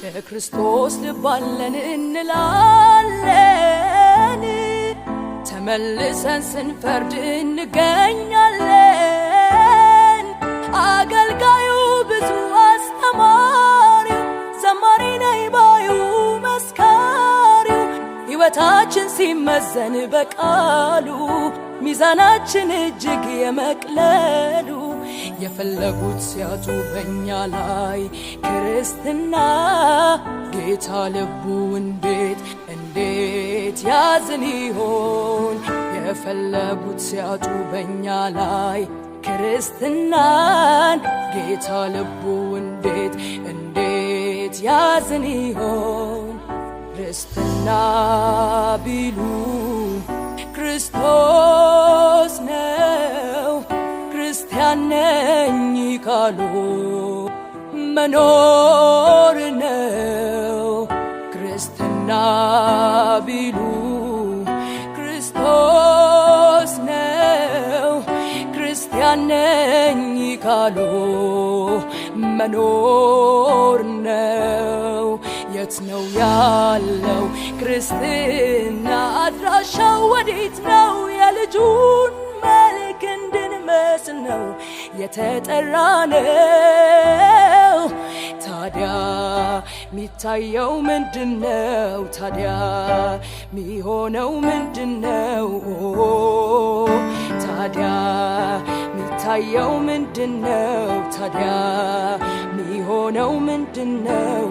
የክርስቶስ ልባለን እንላለን ተመልሰን ስንፈርድ እንገኛለን አገልጋዩ ብዙ አስተማሪው ዘማሪ ነኝ ባዩ መስካሪው ሕይወታችን ሲመዘን በቃሉ ሚዛናችን እጅግ የመቅለሉ የፈለጉት ሲያጡ በእኛ ላይ ክርስትና ጌታ ልቡ እንዴት ያዝን ይሆን የፈለጉት ሲያጡ በእኛ ላይ ክርስትናን ጌታ ልቡ እንዴት ያዝን ይሆን ክርስትና ቢሉ ክርስቶስ ነው ክርስቲያን ነኝ ካሉ መኖር ነው ክርስትና ቢሉ ክርስቶስ ነው ክርስቲያን ነኝ ካሉ መኖር ነው የት ነው ያለው ክርስትና አድራሻው ወዴት ነው የልጁን መልክ እንድንመስል ነው የተጠራነው ታዲያ ሚታየው ምንድነው ታዲያ ሚሆነው ምንድነው ታዲያ ሚታየው ምንድነው ታዲያ ሚሆነው ምንድነው